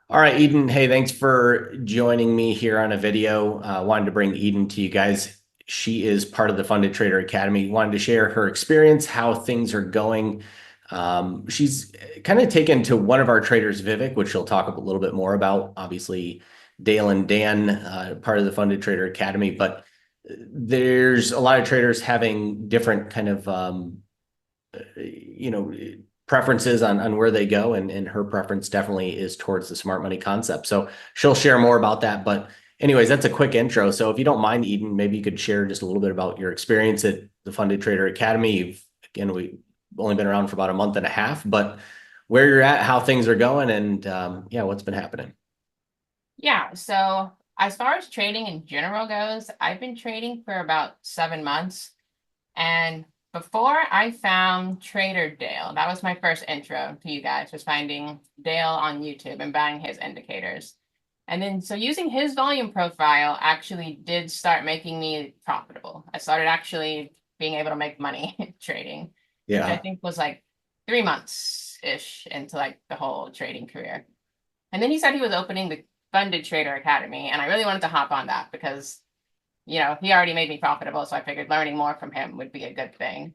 All right, Eden. Hey, thanks for joining me here on a video. Wanted to bring Eden to you guys. She is part of the Funded Trader Academy. Wanted to share her experience, how things are going. She's kind of taken to one of our traders, Vivek, which she'll talk a little bit more about. Obviously, Dale and Dan, part of the Funded Trader Academy, but there's a lot of traders having different kind of you know, preferences on where they go. And her preference definitely is towards the smart money concept. So she'll share more about that. But anyways, that's a quick intro. So if you don't mind, Eden, maybe you could share just a little bit about your experience at the Funded Trader Academy. We've only been around for about a month and a half, but where you're at, how things are going, and yeah, what's been happening. Yeah, so as far as trading in general goes, I've been trading for about 7 months. And before I found Trader Dale, that was my first intro to you guys, was finding Dale on YouTube and buying his indicators. And then so using his volume profile actually did start making me profitable. I started actually being able to make money trading, which I Yeah. think was like 3 months-ish into like the whole trading career. And then he said he was opening the Funded Trader Academy, and I really wanted to hop on that because, he already made me profitable, so I figured learning more from him would be a good thing.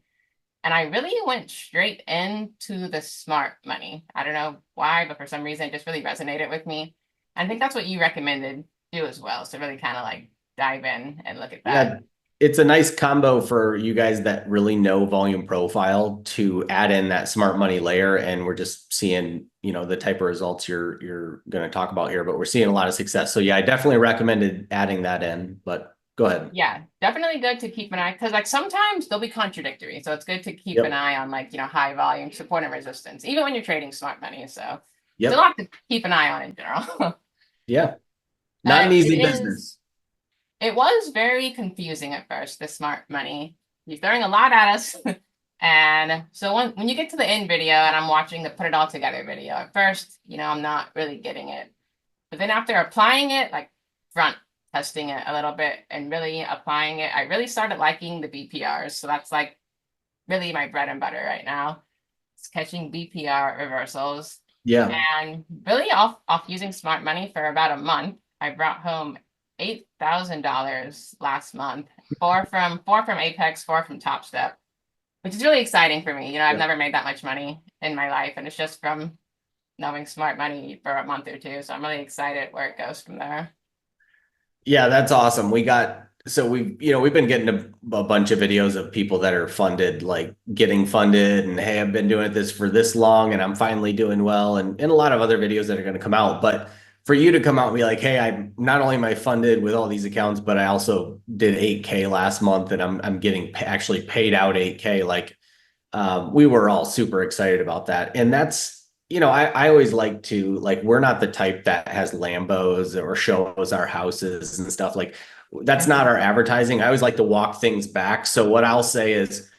And I really went straight into the smart money. I don't know why, but for some reason it just really resonated with me. I think that's what you recommended do as well. So really kind of like dive in and look at that. Yeah, it's a nice combo for you guys that really know volume profile to add in that smart money layer. And we're just seeing, the type of results you're going to talk about here, but we're seeing a lot of success. So yeah, I definitely recommended adding that in, but go ahead. Yeah, definitely good to keep an eye because like sometimes they'll be contradictory. So it's good to keep an Yep. eye on like, high volume support and resistance, even when you're trading smart money. So it's a Yep. lot to keep an eye on in general. Yeah. Not an It easy is business. It was very confusing at first, the smart money. You're throwing a lot at us. And so when you get to the end video and I'm watching the put it all together video, at first, I'm not really getting it. But then after applying it, like front testing it a little bit and really applying it, I really started liking the BPRs. So that's like really my bread and butter right now. It's catching BPR reversals. Yeah. And really off using smart money for about a month, I brought home $8,000 last month. Four from Apex, four from Top Step, which is really exciting for me. I've Yeah. never made that much money in my life, and it's just from knowing smart money for a month or two. So I'm really excited where it goes from there. Yeah, that's awesome. We've been getting a bunch of videos of people that are funded, like getting funded, and hey, I've been doing this for this long and I'm finally doing well, and a lot of other videos that are going to come out. But for you to come out and be like, hey, I'm not only am I funded with all these accounts, but I also did 8K last month and I'm getting actually paid out 8K. Like we were all super excited about that. And that's, I always like to, like, we're not the type that has Lambos or shows our houses and stuff. Like, that's not our advertising. I always like to walk things back. So, what I'll say is,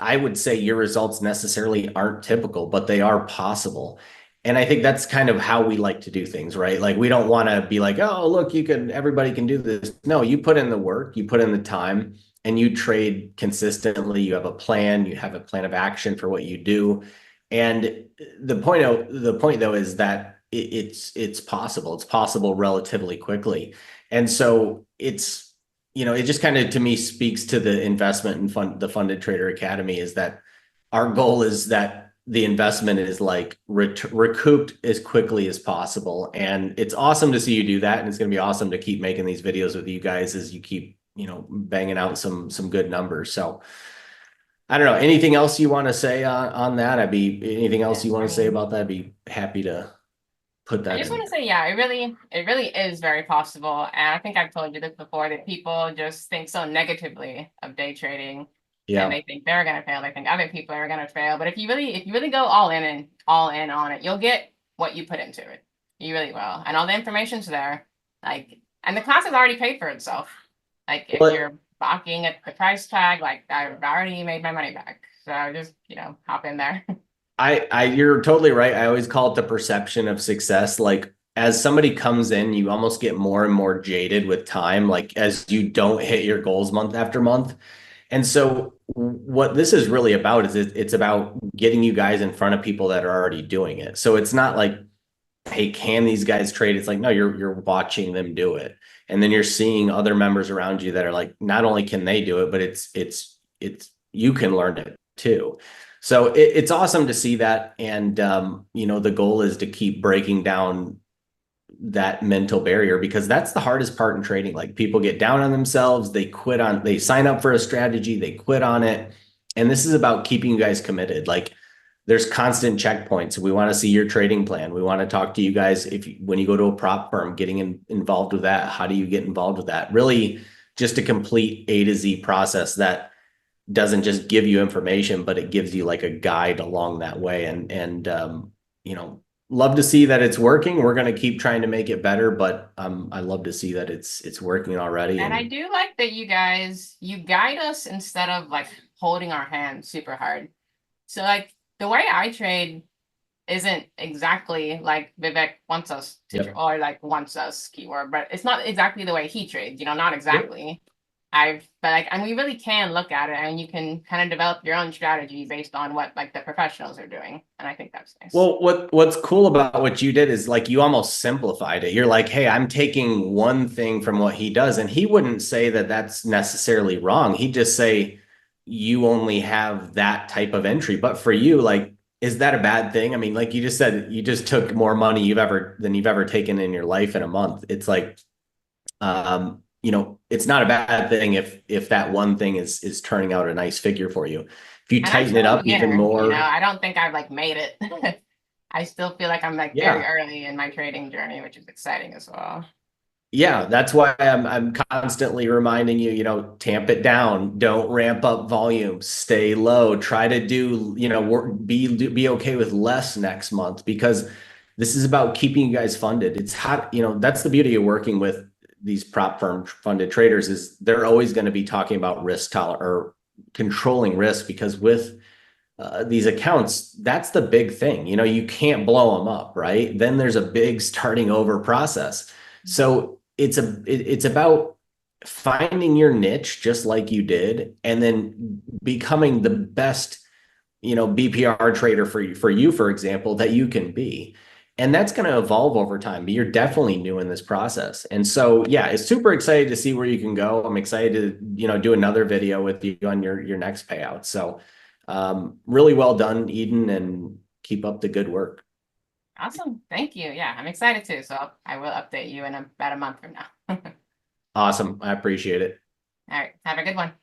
I would say your results necessarily aren't typical, but they are possible. And I think that's kind of how we like to do things, right? Like, we don't want to be like, oh, look, everybody can do this. No, you put in the work, you put in the time, and you trade consistently. You have a plan, you have a plan of action for what you do. And the point though is that it's possible. It's possible relatively quickly. And so it just kind of to me speaks to the investment and the Funded Trader Academy is that our goal is that the investment is like recouped as quickly as possible. And it's awesome to see you do that. And it's going to be awesome to keep making these videos with you guys as you keep, banging out some good numbers. So I don't know. Anything else you want to say on that? Anything else Yes, you want I to say mean, about that? I'd be happy to put I that just in want to there. say, yeah, it really is very possible. And I think I've told you this before that people just think so negatively of day trading and Yeah. they think they're gonna fail. They think other people are gonna fail. But if you really go all in on it, you'll get what you put into it. You really will. And all the information's there. Like, and the class has already paid for itself. Like if But you're balking at the price tag, like I've already made my money back. So just, hop in there. you're totally right. I always call it the perception of success. Like as somebody comes in, you almost get more and more jaded with time, like as you don't hit your goals month after month. And so what this is really about is it's about getting you guys in front of people that are already doing it. So it's not like hey, can these guys trade? It's like, no, you're watching them do it. And then you're seeing other members around you that are like, not only can they do it, but it's you can learn it too. So it's awesome to see that. And the goal is to keep breaking down that mental barrier, because that's the hardest part in trading. Like, people get down on themselves, they sign up for a strategy, they quit on it. And this is about keeping you guys committed. Like, there's constant checkpoints. We want to see your trading plan. We want to talk to you guys when you go to a prop firm, getting involved with that. How do you get involved with that? Really, just a complete A to Z process that doesn't just give you information, but it gives you like a guide along that way. And you know, love to see that it's working. We're going to keep trying to make it better, but I love to see that it's working already. And I And do like that you guide us instead of like holding our hand super hard. So like the way I trade isn't exactly like Vivek wants us to, yep, or like wants us keyword, but it's not exactly the way he trades, not yep. exactly. But like, and we really can look at it and you can kind of develop your own strategy based on what like the professionals are doing. And I think that's nice. Well, what's cool about what you did is like you almost simplified it. You're like, hey, I'm taking one thing from what he does, and he wouldn't say that that's necessarily wrong. He'd just say you only have that type of entry. But for you, like, is that a bad thing? I mean, like you just said, you just took more money you've ever taken in your life in a month. It's like, it's not a bad thing if that one thing is turning out a nice figure for you. If you And I'm tighten it still a up even beginner, more, I don't think I've like made it. I still feel like I'm like very yeah. early in my trading journey, which is exciting as well. Yeah, that's why I'm constantly reminding you, tamp it down, don't ramp up volume, stay low, try to do, work, be okay with less next month, because this is about keeping you guys funded. It's how, that's the beauty of working with these prop firm funded traders, is they're always going to be talking about risk tolerance or controlling risk, because with these accounts, that's the big thing. You can't blow them up, right? Then there's a big starting over process. So it's about finding your niche just like you did, and then becoming the best, BPR trader for you, for example, that you can be. And that's going to evolve over time, but you're definitely new in this process. And so, yeah, it's super excited to see where you can go. I'm excited to, do another video with you on your next payout. So, really well done, Eden, and keep up the good work. Awesome. Thank you. Yeah, I'm excited too. So I will update you in about a month from now. All Awesome. I appreciate it. right. Have a good one.